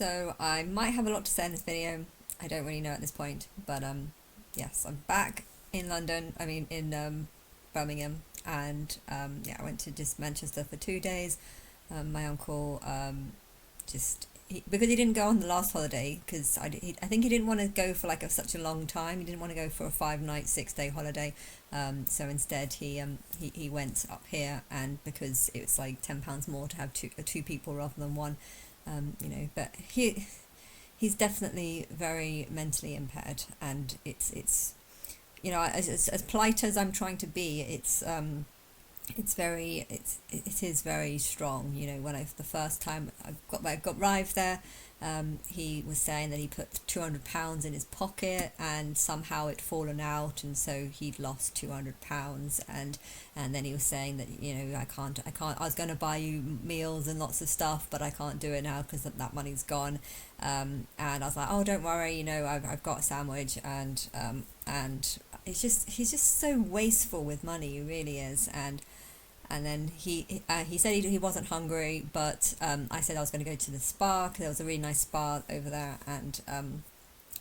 So I might have a lot to say in this video. I don't really know at this point, but yes, I'm back in London. I mean, in Birmingham, and yeah, I went to just Manchester for 2 days. My uncle because he didn't go on the last holiday because I think he didn't want to go for like such a long time. He didn't want to go for a 5 night 6 day holiday. So instead he went up here, and because it was like £10 more to have two people rather than one. But he's definitely very mentally impaired, and it's as polite as I'm trying to be, it is very strong. When the first time I got arrived there, he was saying that he put £200 in his pocket and somehow it fallen out, and so he'd lost £200. And then he was saying that I was going to buy you meals and lots of stuff, but I can't do it now because that money's gone. And I was like, oh, don't worry, I've got a sandwich. And he's just so wasteful with money. He really is. And then he said he wasn't hungry, but I said I was going to go to the spa because there was a really nice spa over there.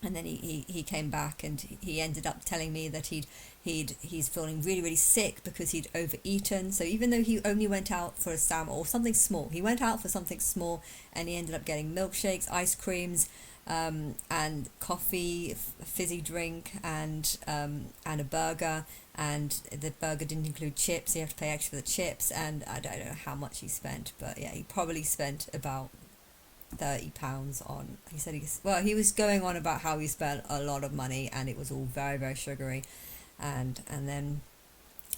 And then he came back, and he ended up telling me that he's feeling really, really sick because he'd overeaten. So even though he only went out for a sandwich or something small, he went out for something small, and he ended up getting milkshakes, ice creams, and coffee, fizzy drink, and a burger. And the burger didn't include chips, so you have to pay extra for the chips. And I don't know how much he spent, but yeah, he probably spent about £30 on. He said he was going on about how he spent a lot of money, and it was all very, very sugary. And then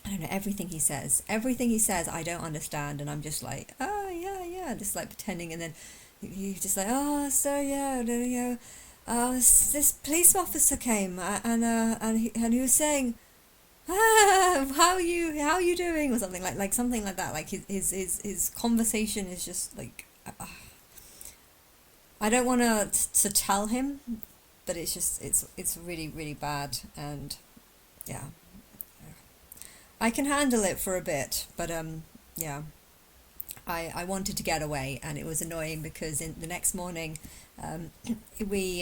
I don't know, everything he says I don't understand, and I'm just like, oh yeah, just like pretending. And then he's just like, oh, so yeah, this police officer came, and he was saying, how are you doing, or something like something like that. Like his conversation is just like, I don't want to tell him, but it's really, really bad. And yeah, I can handle it for a bit, but yeah, I wanted to get away, and it was annoying because in the next morning, um, we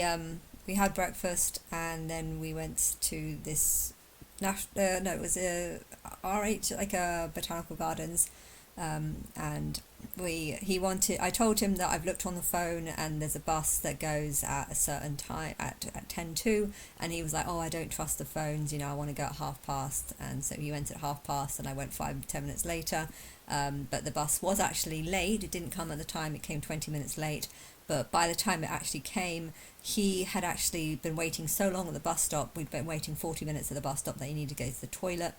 had breakfast, and then we went to this no, it was a RH, like a botanical gardens. And I told him that I've looked on the phone, and there's a bus that goes at a certain time at 10 to, and he was like, oh, I don't trust the phones, I want to go at 1:30. And so he went at 1:30, and I went 5-10 minutes later. But the bus was actually late. It didn't come at the time, it came 20 minutes late. But by the time it actually came, he had actually been waiting so long at the bus stop. We'd been waiting 40 minutes at the bus stop that he needed to go to the toilet.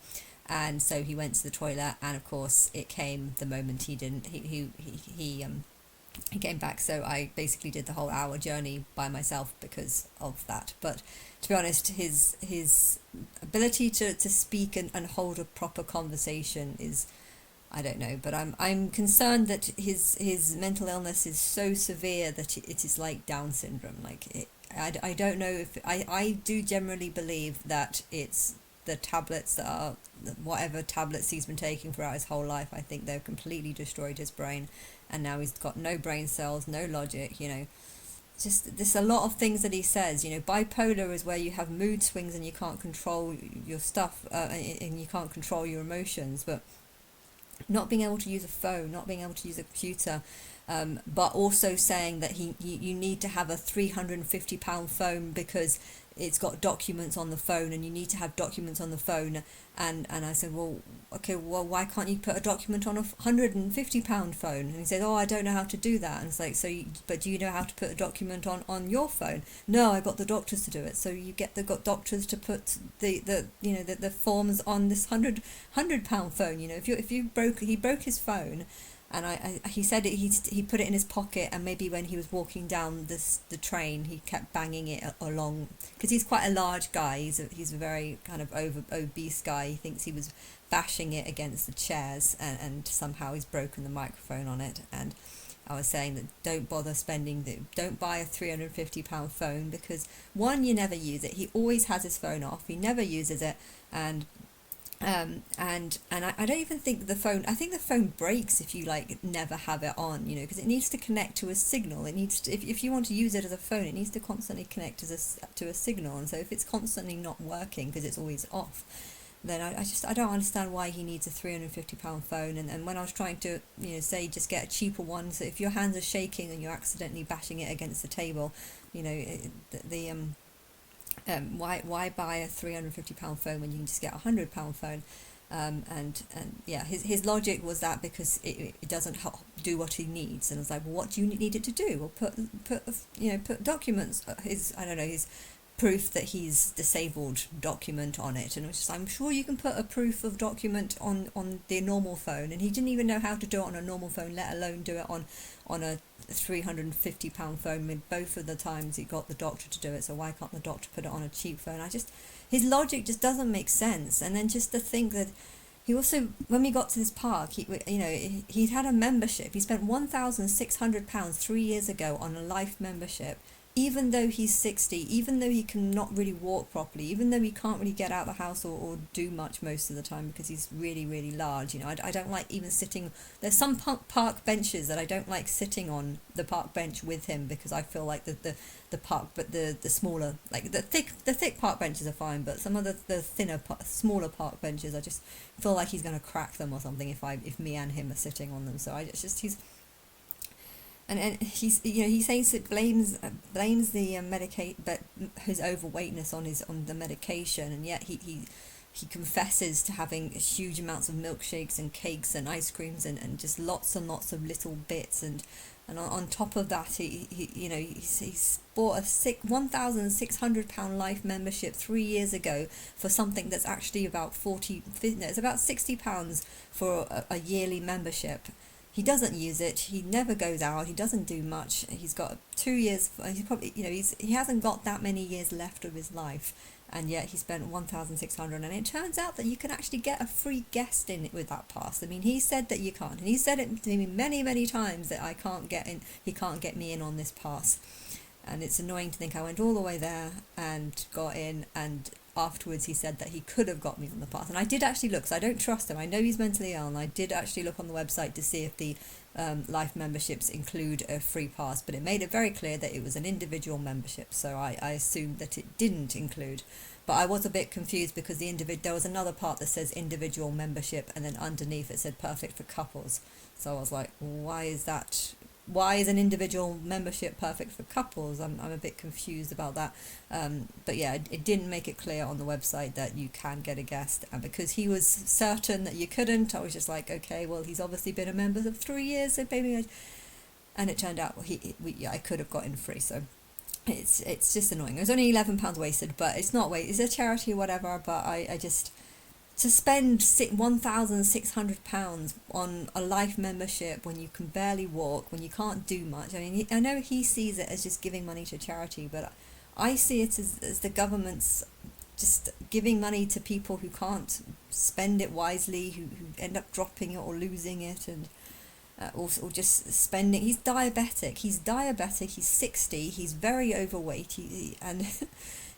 And so he went to the toilet, and of course it came the moment he didn't. He came back. So I basically did the whole hour journey by myself because of that. But to be honest, his ability to speak and hold a proper conversation is, I don't know, but I'm concerned that his mental illness is so severe that it is like Down syndrome. I don't know if I do generally believe that it's the tablets that are whatever tablets he's been taking throughout his whole life. I think they've completely destroyed his brain, and now he's got no brain cells, no logic. Just there's a lot of things that he says. Bipolar is where you have mood swings and you can't control your stuff, and you can't control your emotions, but not being able to use a phone, not being able to use a computer, but also saying that you need to have a £350 phone because it's got documents on the phone, and you need to have documents on the phone. And I said, well, okay, well, why can't you put a document on a £150 phone? And he said, oh, I don't know how to do that. And it's like, but do you know how to put a document on your phone? No, I got the doctors to do it. So you get got doctors to put the forms on this £100 phone. He broke his phone. And he said he put it in his pocket, and maybe when he was walking down the train, he kept banging it along, because he's quite a large guy. He's a very kind of obese guy. He thinks he was bashing it against the chairs, and somehow he's broken the microphone on it. And I was saying that don't buy a £350 phone, because one, you never use it. He always has his phone off. He never uses it, and And I don't even think the phone. I think the phone breaks if you like never have it on, you know, because it needs to connect to a signal. It needs to, if you want to use it as a phone, it needs to constantly connect to a signal. And so if it's constantly not working because it's always off, then I don't understand why he needs a £350 phone. And when I was trying to, you know, say just get a cheaper one, so if your hands are shaking and you're accidentally bashing it against the table, you know, why buy a £350 phone when you can just get a £100 phone? And yeah, his logic was that because it doesn't do what he needs, and I was like, well, what do you need it to do? Well, put documents, his, I don't know, his proof that he's disabled document on it, and it was just, I'm sure you can put a proof of document on the normal phone, and he didn't even know how to do it on a normal phone, let alone do it on a £350 phone. With both of the times he got the doctor to do it, so why can't the doctor put it on a cheap phone? His logic just doesn't make sense. And then just to think that he also, when we got to this park, he'd had a membership. He spent £1,600 3 years ago on a life membership, even though he's 60, even though he can not really walk properly, even though he can't really get out of the house or do much most of the time because he's really, really large. You know, I don't like even sitting. There's some park benches that I don't like sitting on the park bench with him, because I feel like the park, but the smaller, like the thick park benches are fine, but some of the thinner, smaller park benches, I just feel like he's going to crack them or something if me and him are sitting on them. So he's. And he's, you know, he says it blames the but his overweightness on the medication, and yet he confesses to having huge amounts of milkshakes and cakes and ice creams and just lots and lots of little bits, and on top of that he's bought a £1,600 life membership 3 years ago for something that's actually about it's about £60 for a yearly membership. He doesn't use it. He never goes out. He doesn't do much. He's got 2 years. He probably, you know, he hasn't got that many years left of his life, and yet he spent 1,600. And it turns out that you can actually get a free guest in with that pass. I mean, he said that you can't, and he said it to me many, many times that I can't get in. He can't get me in on this pass, and it's annoying to think I went all the way there and got in, and afterwards he said that he could have got me on the pass. And I did actually look, because I don't trust him. I know he's mentally ill, and I did actually look on the website to see if the life memberships include a free pass, but it made it very clear that it was an individual membership, so I assumed that it didn't include. But I was a bit confused because there was another part that says individual membership, and then underneath it said perfect for couples. So I was like, why is that? Why is an individual membership perfect for couples? I'm a bit confused about that. But yeah, it didn't make it clear on the website that you can get a guest. And because he was certain that you couldn't, I was just like, okay, well, he's obviously been a member for 3 years, so maybe and it turned out I could have gotten free. So it's just annoying. It was only £11 wasted, but it's not it's a charity or whatever. But I just, to spend £1,600 on a life membership when you can barely walk, when you can't do much. I mean, I know he sees it as just giving money to charity, but I see it as the government's just giving money to people who can't spend it wisely, who end up dropping it or losing it, and or just spending. He's diabetic. He's 60. He's very overweight. And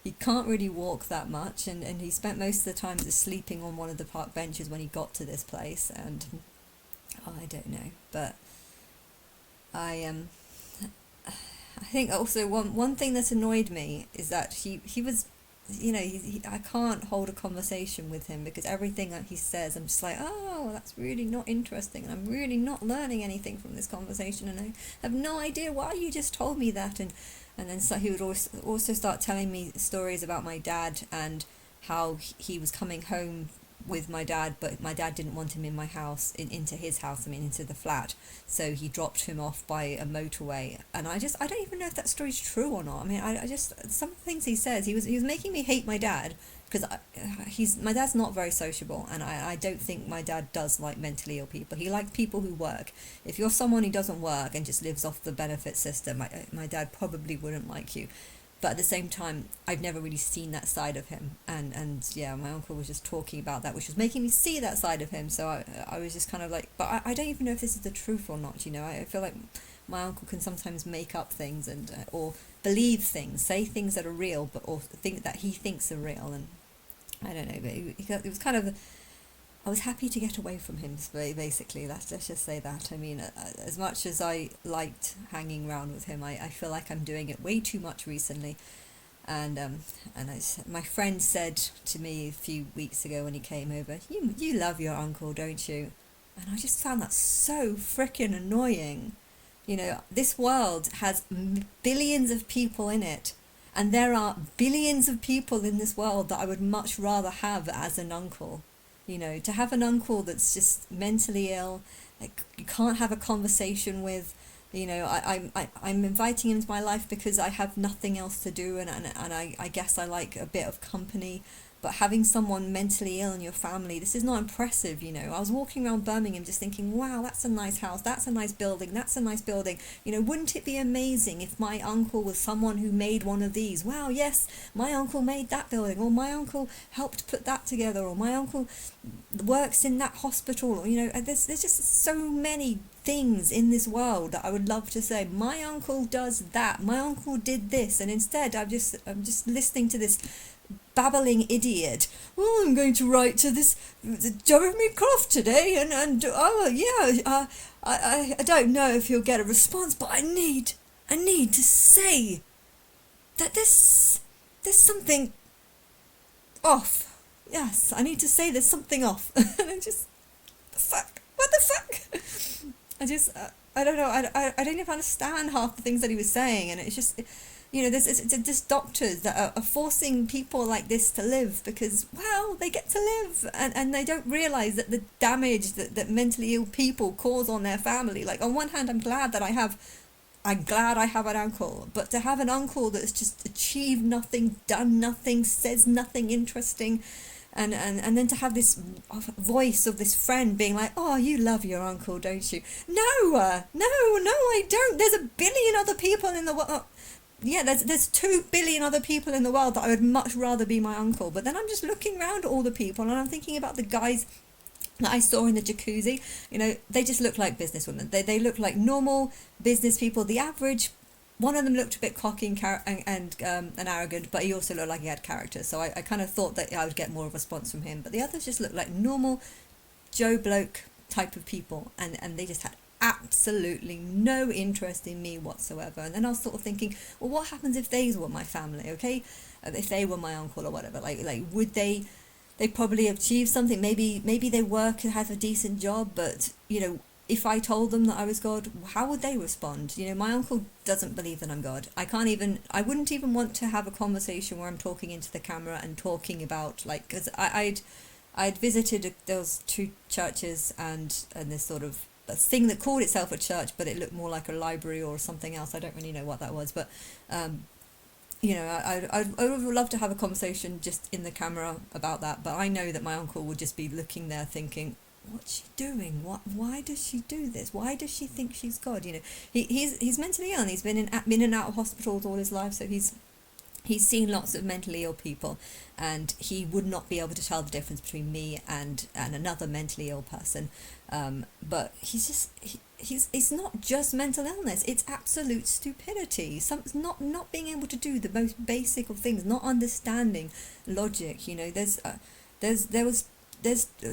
he can't really walk that much, and he spent most of the time just sleeping on one of the park benches when he got to this place. And I don't know, but I think also one thing that annoyed me is that he was, you know, I can't hold a conversation with him because everything that he says, I'm just like, oh, that's really not interesting, and I'm really not learning anything from this conversation, and I have no idea why you just told me that. And then so he would also start telling me stories about my dad and how he was coming home with my dad, but my dad didn't want him in my house, into his house, into the flat, so he dropped him off by a motorway. And I don't even know if that story's true or not. I mean, I just, some of the things he says, he was making me hate my dad, because my dad's not very sociable, and I don't think my dad does like mentally ill people. He likes people who work. If you're someone who doesn't work and just lives off the benefit system, my dad probably wouldn't like you. But at the same time, I've never really seen that side of him, and yeah, my uncle was just talking about that, which was making me see that side of him. So I was just kind of like, but I don't even know if this is the truth or not. You know, I feel like my uncle can sometimes make up things and or believe things, say things that are real, but or think that he thinks are real, and I don't know. But it was kind of I was happy to get away from him. Basically, let's just say that. I mean, as much as I liked hanging around with him, I feel like I'm doing it way too much recently. And my friend said to me a few weeks ago when he came over, you love your uncle, don't you? And I just found that so freaking annoying. You know, this world has billions of people in it, and there are billions of people in this world that I would much rather have as an uncle. You know, to have an uncle that's just mentally ill, like you can't have a conversation with. You know, I'm inviting him into my life because I have nothing else to do, and I guess I like a bit of company. But having someone mentally ill in your family, this is not impressive, you know. I was walking around Birmingham just thinking, wow, that's a nice house, that's a nice building, that's a nice building. You know, wouldn't it be amazing if my uncle was someone who made one of these? Wow, yes, my uncle made that building, or my uncle helped put that together, or my uncle works in that hospital, or, you know, there's just so many things in this world that I would love to say, my uncle does that, my uncle did this, and instead I'm just listening to this babbling idiot. Well, I'm going to write to this Jeremy Croft today, and oh yeah, I don't know if he'll get a response, but I need to say that there's something off. Yes, I need to say there's something off. And I'm just, the fuck, what the fuck? I don't know, I don't even understand half the things that he was saying, and it's just, you know, there's doctors that are forcing people like this to live because, well, they get to live, and they don't realise that the damage that mentally ill people cause on their family. Like, on one hand, I'm glad I have an uncle, but to have an uncle that's just achieved nothing, done nothing, says nothing interesting, and then to have this voice of this friend being like, oh, you love your uncle, don't you? No, I don't. There's a billion other people in the world. Yeah, there's 2 billion other people in the world that I would much rather be my uncle. But then I'm just looking around at all the people, and I'm thinking about the guys that I saw in the jacuzzi. You know, they just look like businesswomen. They look like normal business people. The average, one of them looked a bit cocky and arrogant, but he also looked like he had character. So I kind of thought that I would get more of a response from him. But the others just looked like normal Joe Bloke type of people, and they just had absolutely no interest in me whatsoever. And then I was sort of thinking, well, what happens if they were my family, okay? If they were my uncle or whatever, like would they probably achieve something? Maybe they work and have a decent job, but, you know, if I told them that I was God, how would they respond? You know, my uncle doesn't believe that I'm God. I wouldn't even want to have a conversation where I'm talking into the camera and talking about, like, because I'd visited those 2 churches and this sort of a thing that called itself a church, but it looked more like a library or something else. I don't really know what that was, but you know, I would love to have a conversation just in the camera about that. But I know that my uncle would just be looking there thinking, what's she doing? Why does she do this? Why does she think she's God? You know, he's mentally ill, and he's been in and out of hospitals all his life, so he's seen lots of mentally ill people, and he would not be able to tell the difference between me and another mentally ill person. But it's not just mental illness, it's absolute stupidity. Not being able to do the most basic of things, not understanding logic. You know, there's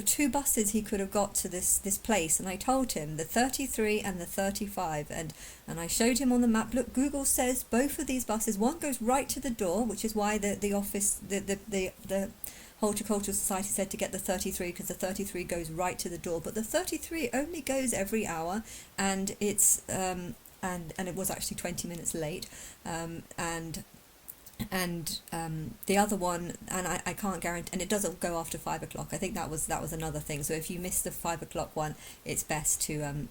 2 buses he could have got to this place, and I told him the 33 and the 35, and I showed him on the map, look, Google says both of these buses, one goes right to the door, which is why the office, the Horticultural Society said to get the 33, because the 33 goes right to the door, but the 33 only goes every hour, and it's and it was actually 20 minutes late, and the other one, and I can't guarantee, and it doesn't go after 5 o'clock. I think that was another thing. So if you miss the 5 o'clock one, it's best to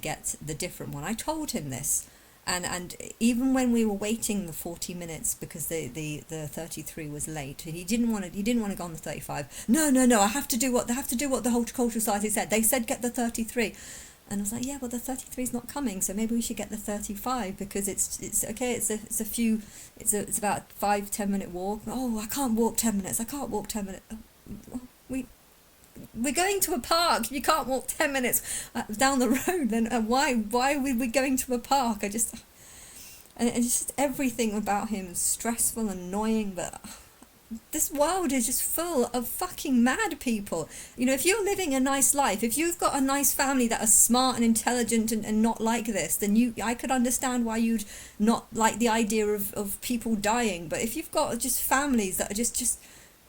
get the different one. I told him this, and even when we were waiting the 40 minutes because the 33 was late, he didn't want to go on the 35. No, I have to do what the Horticultural Society said. They said get the 33. And I was like, yeah, well, the 33 is not coming, so maybe we should get the 35 because it's okay. It's about 5-10 minute walk. Oh, I can't walk 10 minutes. Oh, we're going to a park. You can't walk 10 minutes down the road. Then why are we going to a park? And it's just everything about him is stressful, annoying, but this world is just full of fucking mad people. You know, if you're living a nice life, if you've got a nice family that are smart and intelligent and not like this, then I could understand why you'd not like the idea of people dying. But if you've got just families that are just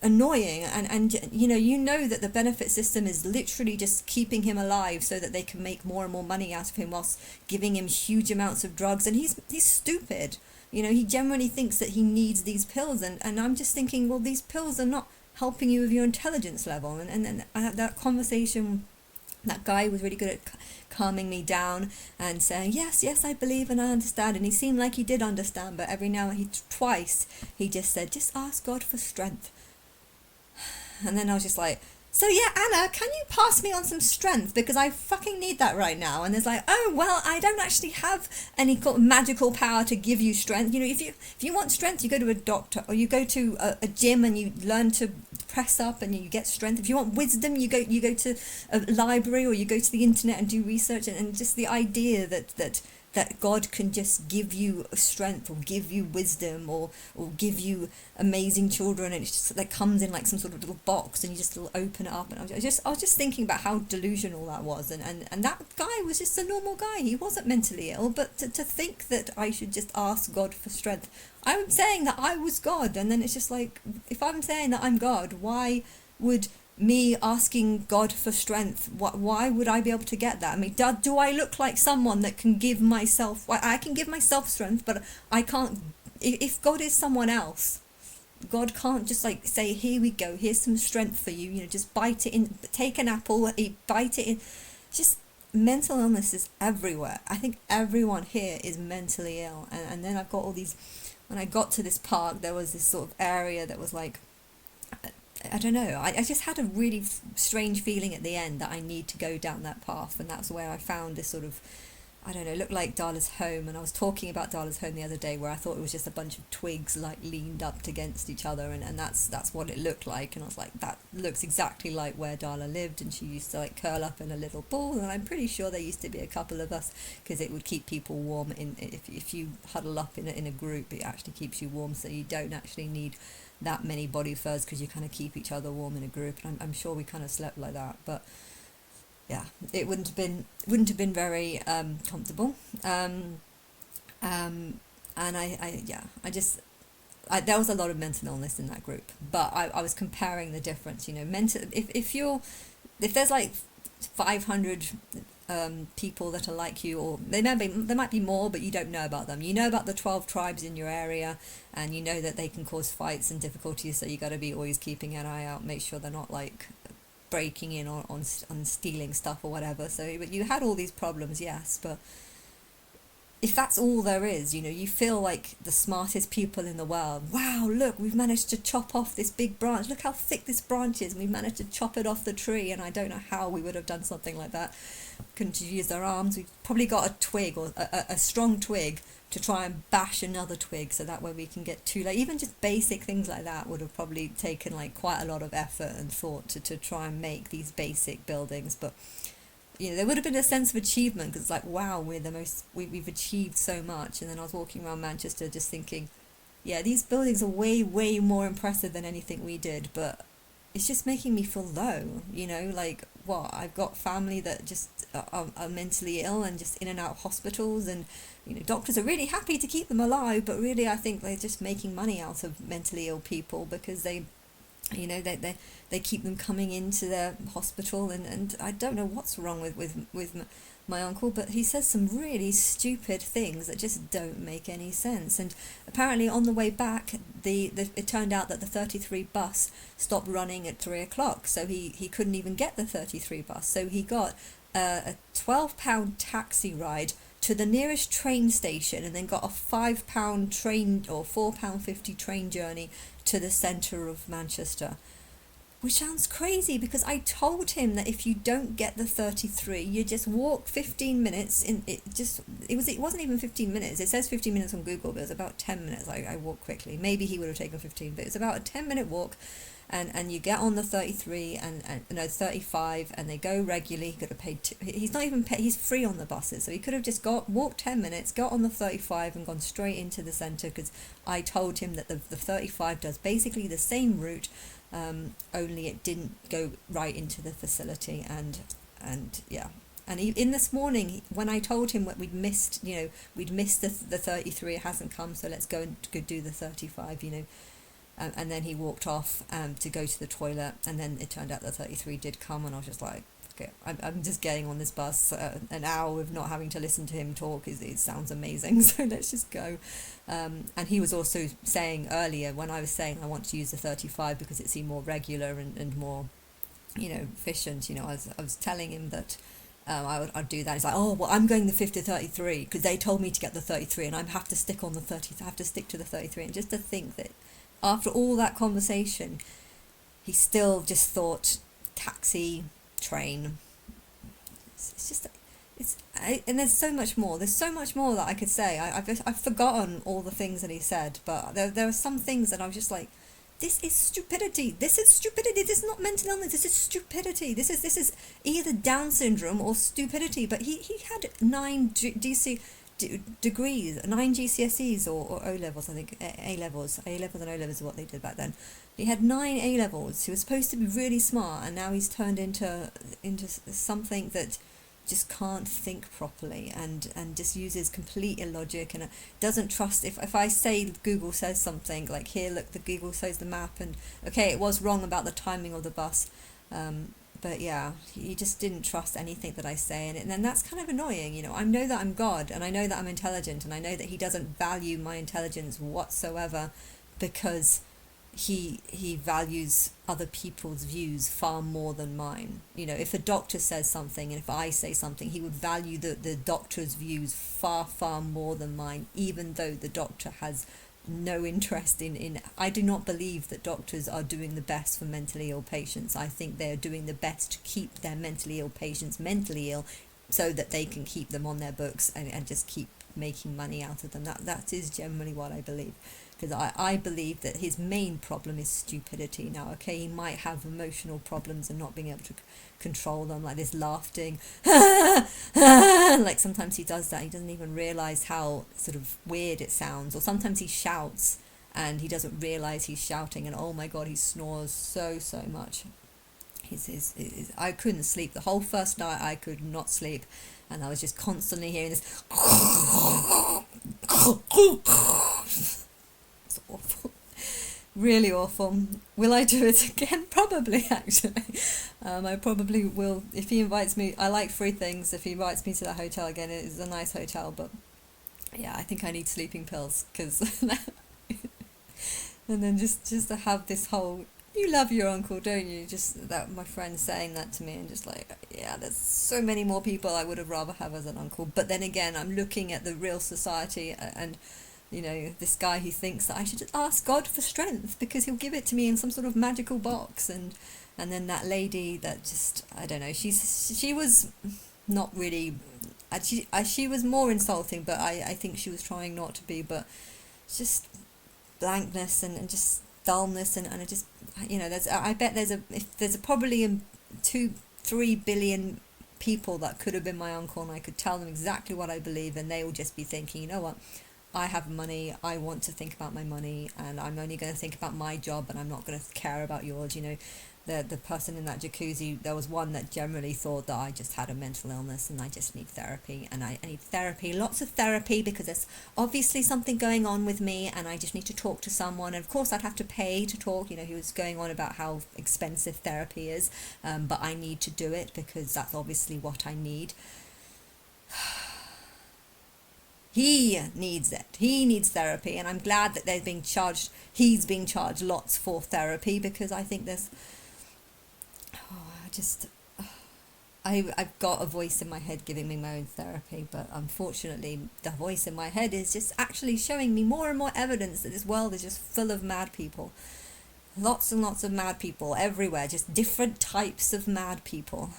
annoying, and you know that the benefit system is literally just keeping him alive so that they can make more and more money out of him whilst giving him huge amounts of drugs, and he's stupid. He genuinely thinks that he needs these pills, and I'm just thinking, well, these pills are not helping you with your intelligence level. And I had that conversation. That guy was really good at calming me down and saying, yes, I believe and I understand. And he seemed like he did understand, but every now and twice he just said, just ask God for strength. And then I was just like, so yeah, Anna, can you pass me on some strength? Because I fucking need that right now. And it's like, oh, well, I don't actually have any magical power to give you strength. If you want strength, you go to a doctor, or you go to a gym and you learn to press up and you get strength. If you want wisdom, you go to a library, or you go to the internet and do research. And just the idea that God can just give you strength, or give you wisdom, or give you amazing children, and it's just like comes in like some sort of little box, and you just open it up. And I was just thinking about how delusional that was, and that guy was just a normal guy. He wasn't mentally ill, but to think that I should just ask God for strength. I'm saying that I was God, and then it's just like, if I'm saying that I'm God, why would me asking God for strength, why would I be able to get that? I mean, do I look like someone that can give myself, I can give myself strength, but I can't, if God is someone else, God can't just like say, here we go, here's some strength for you, just bite it in, take an apple, bite it in. Just mental illness is everywhere. I think everyone here is mentally ill. And then I've got all these, when I got to this park, there was this sort of area that was like, I don't know, I just had a really strange feeling at the end that I need to go down that path, and that's where I found this sort of, I don't know, it looked like Darla's home. And I was talking about Darla's home the other day, where I thought it was just a bunch of twigs like leaned up against each other, and that's what it looked like. And I was like, that looks exactly like where Darla lived, and she used to like curl up in a little ball, and I'm pretty sure there used to be a couple of us, because it would keep people warm. If you huddle up in a group, it actually keeps you warm, so you don't actually need that many body furs, because you kind of keep each other warm in a group. And I'm sure we kind of slept like that, but yeah, it wouldn't have been very comfortable. And there was a lot of mental illness in that group, but I was comparing the difference. If there's like 500 people that are like you, or there might be more, but you don't know about them. You know about the 12 tribes in your area, and you know that they can cause fights and difficulties, so you got to be always keeping an eye out, make sure they're not like breaking in on stealing stuff or whatever. So but you had all these problems, yes, but if that's all there is, you feel like the smartest people in the world. Wow, look, we've managed to chop off this big branch. Look how thick this branch is. We've managed to chop it off the tree, and I don't know how we would have done something like that. Couldn't have used our arms. We've probably got a twig, or a strong twig, to try and bash another twig, so that way we can get two. Like, even just basic things like that would have probably taken like quite a lot of effort and thought to try and make these basic buildings. But there would have been a sense of achievement, because it's like, wow, we've achieved so much. And then I was walking around Manchester just thinking, yeah, these buildings are way more impressive than anything we did, but it's just making me feel low. Like, what, I've got family that just are mentally ill and just in and out of hospitals, and doctors are really happy to keep them alive, but really I think they're just making money out of mentally ill people, because they keep them coming into their hospital, and I don't know what's wrong with my uncle, but he says some really stupid things that just don't make any sense. And apparently on the way back, it turned out that the 33 bus stopped running at 3 o'clock, so he couldn't even get the 33 bus, so he got a £12 taxi ride to the nearest train station, and then got a £5 train or £4.50 train journey to the centre of Manchester. which sounds crazy because I told him that if you don't get the 33, you just walk 15 minutes it wasn't even 15 minutes. It says 15 minutes on Google, but it was about 10 minutes. I walked quickly. Maybe he would have taken 15, but it's about a 10-minute walk. And you get on the 33 and no 35, and they go regularly. He could have paid he's not even he's free on the buses, so he could have just walked 10 minutes, got on the 35 and gone straight into the centre, because I told him that the 35 does basically the same route, only it didn't go right into the facility. And yeah, and in this morning when I told him what we'd missed the 33, it hasn't come, so let's go do the 35, and then he walked off to go to the toilet, and then it turned out the 33 did come, and I was just like, okay, I'm just getting on this bus. An hour of not having to listen to him talk it sounds amazing, so let's just go. And he was also saying earlier, when I was saying I want to use the 35 because it seemed more regular and more efficient, I was telling him that I'd do that. He's like, oh well, I'm going the 50 33 because they told me to get the 33, and I have to stick on the 30. I have to stick to the 33. And just to think that after all that conversation, he still just thought taxi, train. It's just, and there's so much more. There's so much more that I could say. I've forgotten all the things that he said, but there are some things that I was just like, this is stupidity. This is stupidity. This is not mental illness. This is stupidity. This is either Down syndrome or stupidity. But he had 9 degrees, 9 GCSEs or O levels, I think. A levels and O levels are what they did back then. He had 9 A levels. He was supposed to be really smart, and now he's turned into something that just can't think properly and just uses complete illogic and doesn't trust. If I say Google says something like, here, look, the Google says the map, and okay, it was wrong about the timing of the bus, but yeah, he just didn't trust anything that I say, and then that's kind of annoying. I know that I'm God, and I know that I'm intelligent, and I know that he doesn't value my intelligence whatsoever, because he values other people's views far more than mine. If a doctor says something and if I say something, he would value the doctor's views far, far more than mine, even though the doctor has no interest in I do not believe that doctors are doing the best for mentally ill patients. I think they're doing the best to keep their mentally ill patients mentally ill, so that they can keep them on their books and just keep making money out of them. That is generally what I believe, because I believe that his main problem is stupidity. Now, okay, he might have emotional problems and not being able to control them, like this laughing, like sometimes he does that. He doesn't even realize how sort of weird it sounds, or sometimes he shouts and he doesn't realize he's shouting, and oh my god, he snores so much. I couldn't sleep the whole first night. I could not sleep, and I was just constantly hearing this. It's awful, really awful. Will I do it again? Probably, actually. I probably will if he invites me. I like free things. If he invites me to that hotel again, it is a nice hotel, but yeah, I think I need sleeping pills, because and then just to have this whole, you love your uncle, don't you? Just that, my friend saying that to me, and just like, yeah, there's so many more people I would have rather have as an uncle. But then again, I'm looking at the real society, and this guy, he thinks that I should just ask God for strength because he'll give it to me in some sort of magical box. And then that lady that just, I don't know, she was not really, she was more insulting, but I think she was trying not to be, but just blankness and just dullness, and I just, I bet there's probably 2-3 billion people that could have been my uncle, and I could tell them exactly what I believe, and they will just be thinking, you know what, I have money, I want to think about my money, and I'm only going to think about my job, and I'm not going to care about yours. The person in that jacuzzi, there was one that generally thought that I just had a mental illness and I just need therapy, and I need therapy, lots of therapy, because there's obviously something going on with me and I just need to talk to someone, and of course I'd have to pay to talk. He was going on about how expensive therapy is, but I need to do it because that's obviously what I need. He needs it. He needs therapy, and I'm glad that he's being charged lots for therapy, because I think there's, I've got a voice in my head giving me my own therapy, but unfortunately the voice in my head is just actually showing me more and more evidence that this world is just full of mad people. Lots and lots of mad people everywhere, just different types of mad people.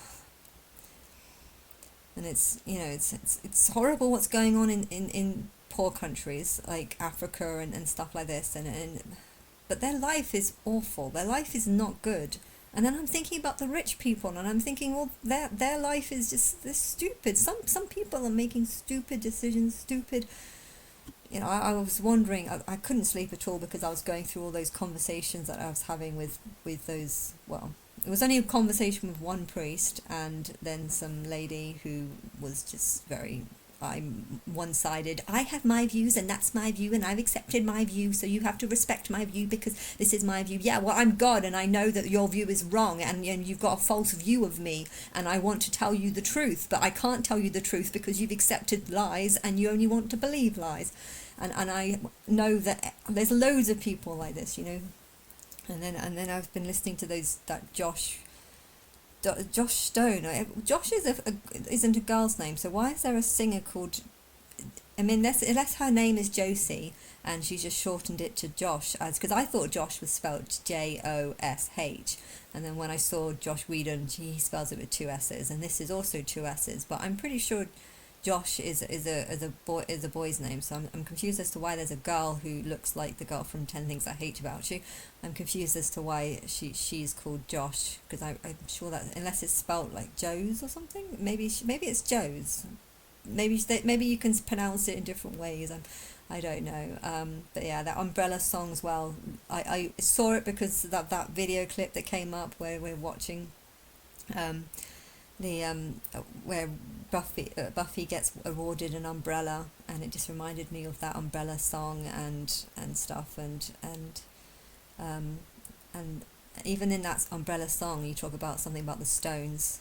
And it's, it's horrible what's going on in poor countries like Africa and stuff like this, and but their life is awful. Their life is not good. And then I'm thinking about the rich people, and I'm thinking, well, their life is just they're stupid. Some people are making stupid decisions, stupid. I was wondering. I couldn't sleep at all because I was going through all those conversations that I was having with those. Well, it was only a conversation with one priest and then some lady who was just very, I'm one-sided. I have my views and that's my view and I've accepted my view, so you have to respect my view because this is my view. Yeah, well, I'm God and I know that your view is wrong, and you've got a false view of me, and I want to tell you the truth, but I can't tell you the truth because you've accepted lies and you only want to believe lies. And I know that there's loads of people like this, and then I've been listening to that Josh Stone. Josh isn't a girl's name, so why is there a singer called? I mean, unless her name is Josie and she just shortened it to Josh, as because I thought Josh was spelled Josh, and then when I saw Josh Whedon, he spells it with two S's, and this is also two S's, but I'm pretty sure Josh is a boy's name, so I'm confused as to why there's a girl who looks like the girl from 10 Things I Hate About You. I'm confused as to why she's called Josh, because I'm sure that unless it's spelt like Joe's or something, maybe it's Joe's. Maybe you can pronounce it in different ways. I don't know. But yeah, that Umbrella song as well. I saw it because that video clip that came up where we're watching. The where Buffy gets awarded an umbrella, and it just reminded me of that Umbrella song and stuff, and even in that Umbrella song you talk about something about the stones.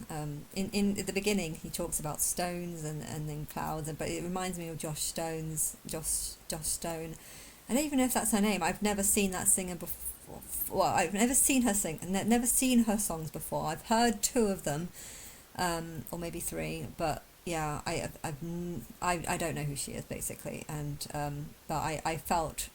In the beginning he talks about stones and then clouds, but it reminds me of Josh Stone. I don't even know if that's her name. I've never seen that singer before. Well, I've never seen her sing, never seen her songs before. I've heard two of them, or maybe three, but yeah, I don't know who she is basically, and but I felt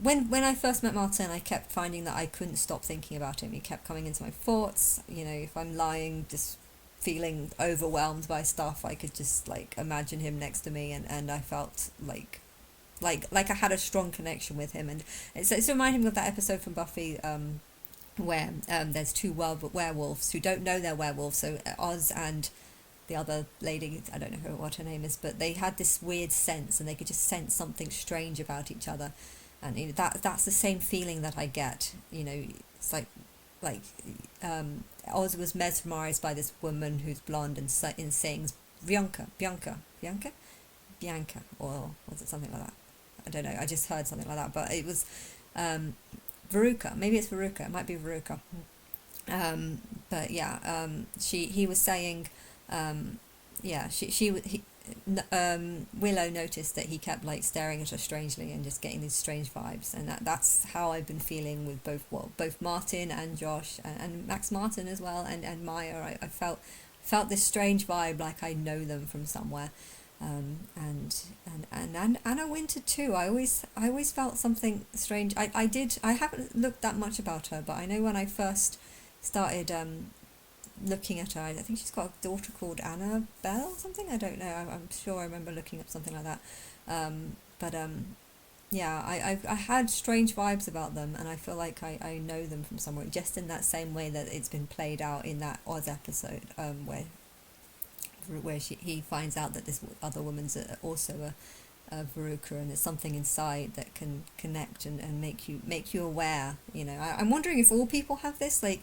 when I first met Martin, I kept finding that I couldn't stop thinking about him. He kept coming into my thoughts. If I'm lying, just feeling overwhelmed by stuff, I could just like imagine him next to me, and I felt like I had a strong connection with him, and it's reminding me of that episode from Buffy. Where there's two werewolves who don't know they're werewolves. So Oz and the other lady, I don't know what her name is, but they had this weird sense, and they could just sense something strange about each other, and that's the same feeling that I get. It's like Oz was mesmerized by this woman who's blonde and sings Bianca, or was it something like that? I don't know. I just heard something like that, but it was. Veruca, maybe it's Veruca. It might be Veruca. But yeah, he was saying, Willow noticed that he kept like staring at her strangely and just getting these strange vibes, and that's how I've been feeling with both Martin and Josh and Max Martin as well, and Maya. I felt this strange vibe, like I know them from somewhere. And Anna Wintour too. I always felt something strange. I haven't looked that much about her, but I know when I first started looking at her, I think she's got a daughter called Annabelle or something. I don't know. I'm sure I remember looking up something like that. But yeah, I had strange vibes about them, and I feel like I know them from somewhere, just in that same way that it's been played out in that Oz episode, where he finds out that this other woman's also a Veruca, and there's something inside that can connect and make you aware. I'm wondering if all people have this. Like,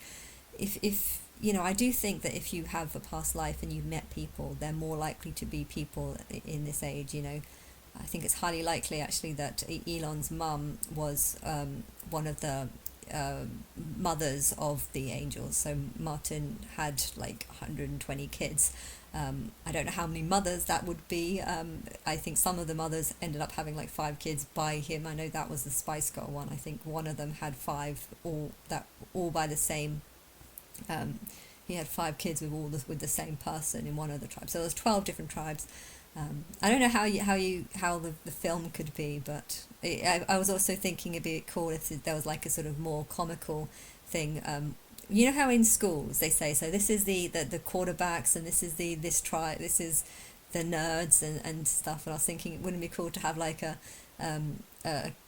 if I do think that if you have a past life and you've met people, they're more likely to be people in this age. I think it's highly likely actually that Elon's mum was one of the mothers of the angels. So Martin had like 120 kids. I don't know how many mothers that would be. I think some of the mothers ended up having like 5 kids by him. I know that was the Spice Girl one. I think one of them had 5, all by the same. He had 5 kids with the same person in one of the tribes. So there's 12 different tribes. I don't know how the film could be, but I was also thinking it'd be cool if there was like a sort of more comical thing. You know how in schools they say, so this is the quarterbacks, and this is this is the nerds and stuff. And I was thinking, wouldn't it be cool to have like a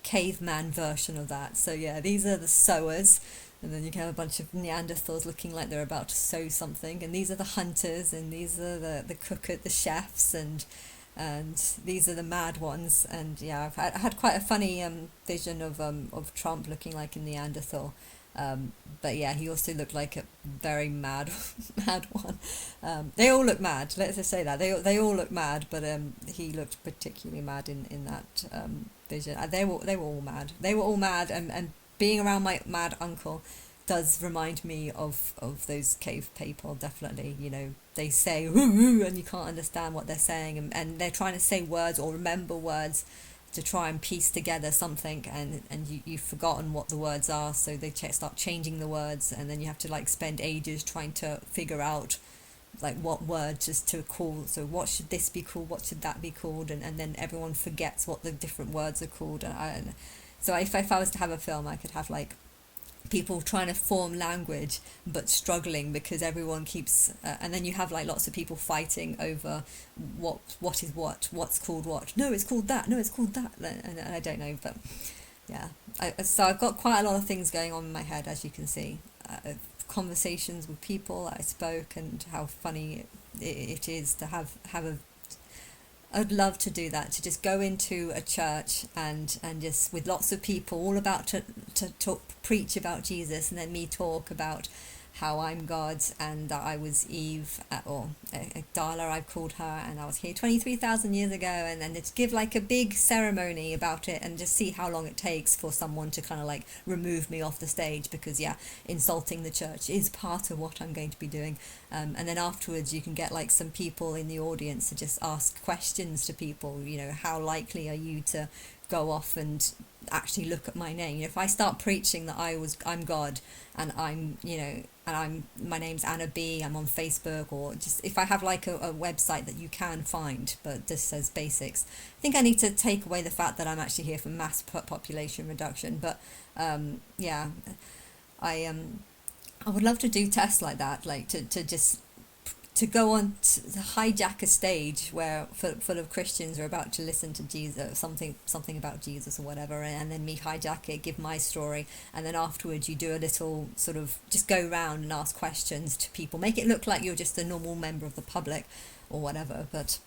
caveman version of that? So yeah, these are the sowers, and then you can have a bunch of Neanderthals looking like they're about to sow something, and these are the hunters, and these are the cook, the chefs, and these are the mad ones. And yeah, I had quite a funny vision of Trump looking like a Neanderthal. But yeah, he also looked like a very mad mad one. They all look mad. Let's just say that they all look mad, but he looked particularly mad in that vision. They were all mad. They were all mad, and being around my mad uncle does remind me of those cave people. Definitely, you know, they say "Woo," and you can't understand what they're saying, and they're trying to say words or remember words to try and piece together something, and you've forgotten what the words are, so they start changing the words, and then you have to like spend ages trying to figure out like what word just to call. So what should this be called, what should that be called, and then everyone forgets what the different words are called. So if I was to have a film, I could have like people trying to form language but struggling because everyone keeps and then you have like lots of people fighting over what is what's called what. No, it's called that. No, it's called that. And I don't know, but yeah. So I've got quite a lot of things going on in my head, as you can see. Conversations with people I spoke, and how funny it is to have a I'd love to do that, to just go into a church and just with lots of people all about to talk, preach about Jesus, and then me talk about how I'm God and that I was Eve, or Darla I've called her, and I was here 23,000 years ago, and then just give like a big ceremony about it and just see how long it takes for someone to kind of like remove me off the stage, because yeah, insulting the church is part of what I'm going to be doing. And then afterwards you can get like some people in the audience to just ask questions to people, you know, how likely are you to go off and actually look at my name? You know, if I start preaching that I'm God, and I'm, you know, and my name's Anna B, I'm on Facebook, or just if I have like a website that you can find but just says basics. I think I need to take away the fact that I'm actually here for mass population reduction, but yeah, I would love to do tests like that, like to just to go on to hijack a stage where full of Christians are about to listen to Jesus, something about Jesus or whatever, and then me hijack it, give my story, and then afterwards you do a little sort of just go round and ask questions to people, make it look like you're just a normal member of the public or whatever, but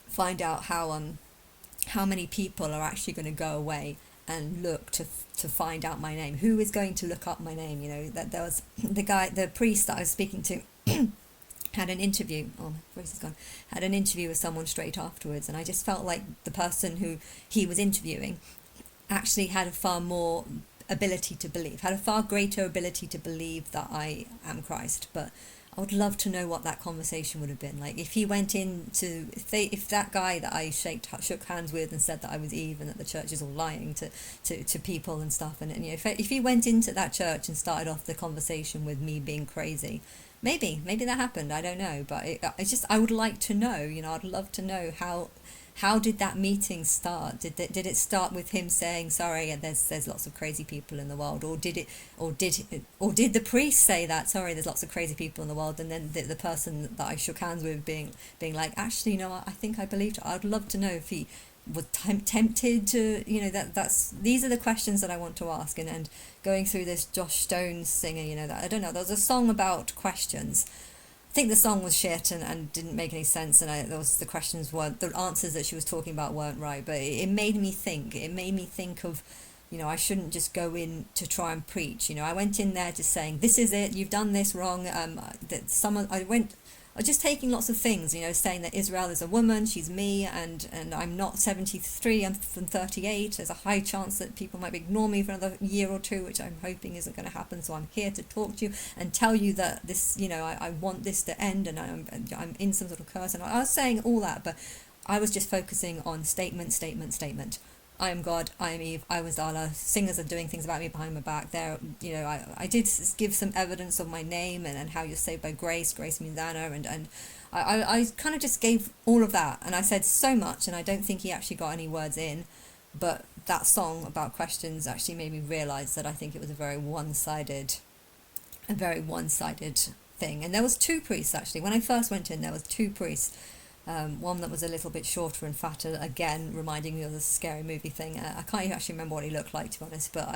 find out how many people are actually going to go away and look to find out my name. Who is going to look up my name? You know, that there was the priest that I was speaking to had an interview, oh my voice is gone, had an interview with someone straight afterwards, and I just felt like the person who he was interviewing actually had a far more ability to believe, had a far greater ability to believe that I am Christ. But I would love to know what that conversation would have been like if he went into, if that guy that I shook hands with and said that I was Eve and that the church is all lying to people and stuff, and you know, if he went into that church and started off the conversation with me being crazy. Maybe that happened. I don't know, but I would like to know. You know, I'd love to know how did that meeting start? Did it start with him saying sorry? And there's lots of crazy people in the world, or did the priest say that sorry? There's lots of crazy people in the world, and then the person that I shook hands with being like, actually, no, I think I believed it. I'd love to know if he was tempted to, you know, these are the questions that I want to ask, and going through this Josh Stone singer, you know, that I don't know, there was a song about questions. I think the song was shit and didn't make any sense, and the answers that she was talking about weren't right, but it made me think of, you know, I shouldn't just go in to try and preach. You know, I went in there just saying, this is it, you've done this wrong. I was just taking lots of things, you know, saying that Israel is a woman, she's me, and I'm not 73, I'm from 38. There's a high chance that people might ignore me for another year or two, which I'm hoping isn't going to happen. So I'm here to talk to you and tell you that this, you know, I want this to end, and I'm in some sort of curse. And I was saying all that, but I was just focusing on statement. I am God, I am Eve, I was Darla. Singers are doing things about me behind my back. There, you know, I did give some evidence of my name and how you're saved by grace. Grace means Anna, and I kind of just gave all of that, and I said so much, and I don't think he actually got any words in, but that song about questions actually made me realise that I think it was a very one-sided thing. And there was two priests actually. When I first went in, there was two priests. One that was a little bit shorter and fatter, again reminding me of the scary movie thing. I can't actually remember what he looked like, to be honest, but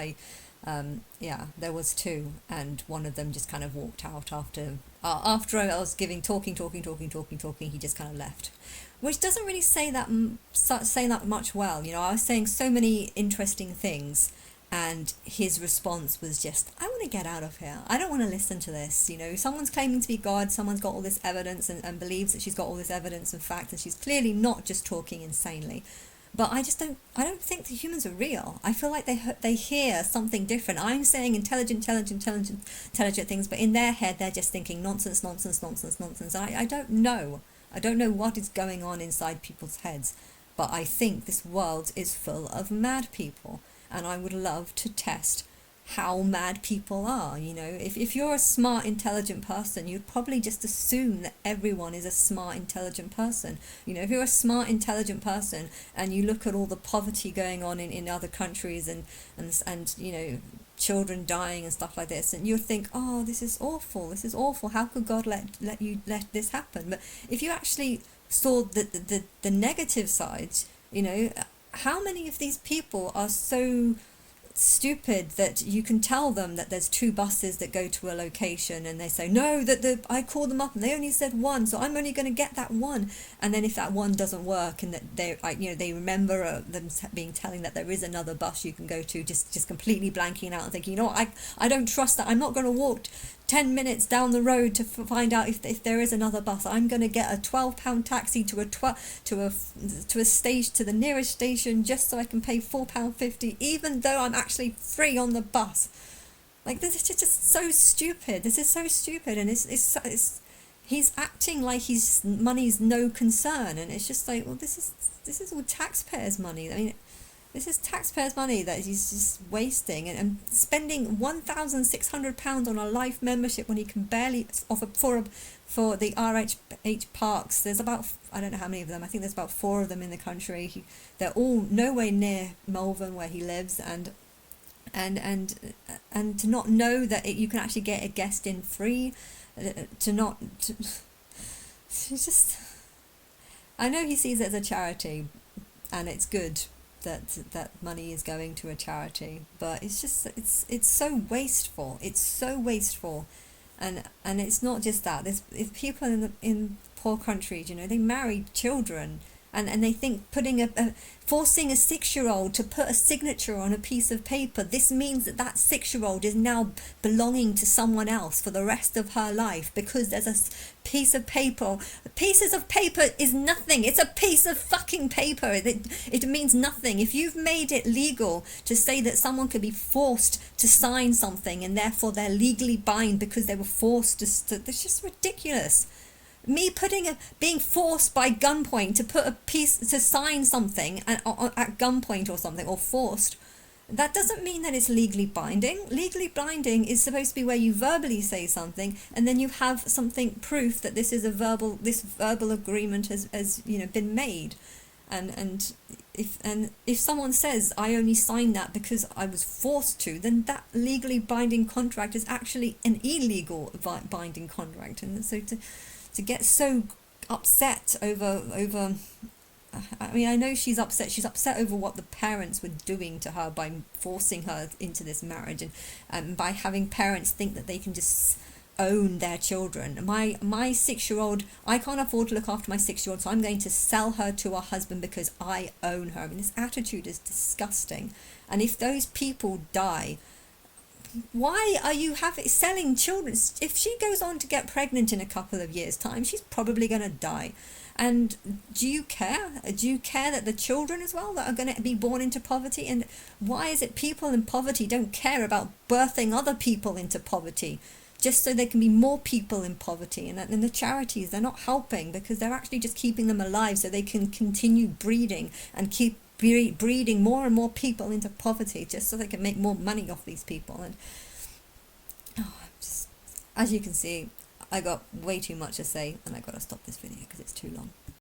yeah, there was two, and one of them just kind of walked out after I was talking. He just kind of left, which doesn't really say that much well. You know, I was saying so many interesting things, and his response was just, I want to get out of here. I don't want to listen to this. You know, someone's claiming to be God, someone's got all this evidence and believes that she's got all this evidence and fact, and she's clearly not just talking insanely. But I don't think the humans are real. I feel like they hear something different. I'm saying intelligent things, but in their head they're just thinking nonsense. And I don't know. I don't know what is going on inside people's heads. But I think this world is full of mad people. And I would love to test how mad people are. You know, if you're a smart, intelligent person, you'd probably just assume that everyone is a smart, intelligent person. You know, if you're a smart, intelligent person and you look at all the poverty going on in other countries and you know, children dying and stuff like this, and you think, oh, this is awful, how could God let this happen? But if you actually saw the negative sides, you know, how many of these people are so stupid that you can tell them that there's two buses that go to a location, and they say, no, I called them up and they only said one, so I'm only going to get that one. And then if that one doesn't work, and that they remember them telling that there is another bus you can go to, just completely blanking out and thinking, you know what, I don't trust that. I'm not going to walk 10 minutes down the road to find out if there is another bus. I'm going to get a £12 taxi to the nearest station just so I can pay £4.50, even though I'm actually free on the bus. Like, this is just so stupid. This is so stupid, and it's he's acting like money's no concern, and it's just like, well, this is all taxpayers' money. I mean, this is taxpayers' money that he's just wasting, and spending £1,600 on a life membership when he can barely offer for the RHH parks. There's about, I don't know how many of them, I think there's about 4 of them in the country. They're all nowhere near Malvern where he lives, and to not know that you can actually get a guest in free, it's just, I know he sees it as a charity, and it's good that money is going to a charity, but it's just it's so wasteful. It's so wasteful, and it's not just that. There's people in poor countries, you know, they marry children, and they think forcing a 6-year-old to put a signature on a piece of paper, this means that 6-year-old is now belonging to someone else for the rest of her life because there's a piece of paper. Pieces of paper is nothing. It's a piece of fucking paper. It means nothing. If you've made it legal to say that someone could be forced to sign something and therefore they're legally bound because they were forced to, that's just ridiculous. Me being forced by gunpoint to sign something at gunpoint or something, or forced, that doesn't mean that it's legally binding. Legally binding is supposed to be where you verbally say something, and then you have something proof that this verbal agreement has you know, been made. And if someone says I only signed that because I was forced to, then that legally binding contract is actually an illegal binding contract. And so to get so upset over I mean, I know she's upset over what the parents were doing to her by forcing her into this marriage, and by having parents think that they can just own their children. My 6-year-old, I can't afford to look after my 6-year-old, so I'm going to sell her to her husband because I own her. I mean, this attitude is disgusting. And if those people die, why are you selling children? If she goes on to get pregnant in a couple of years' time, she's probably going to die. And do you care? Do you care that the children as well that are going to be born into poverty? And why is it people in poverty don't care about birthing other people into poverty, just so there can be more people in poverty? And the charities, they're not helping because they're actually just keeping them alive so they can continue breeding and keep breeding more and more people into poverty, just so they can make more money off these people. And just, as you can see, I got way too much to say, and I gotta stop this video because it's too long.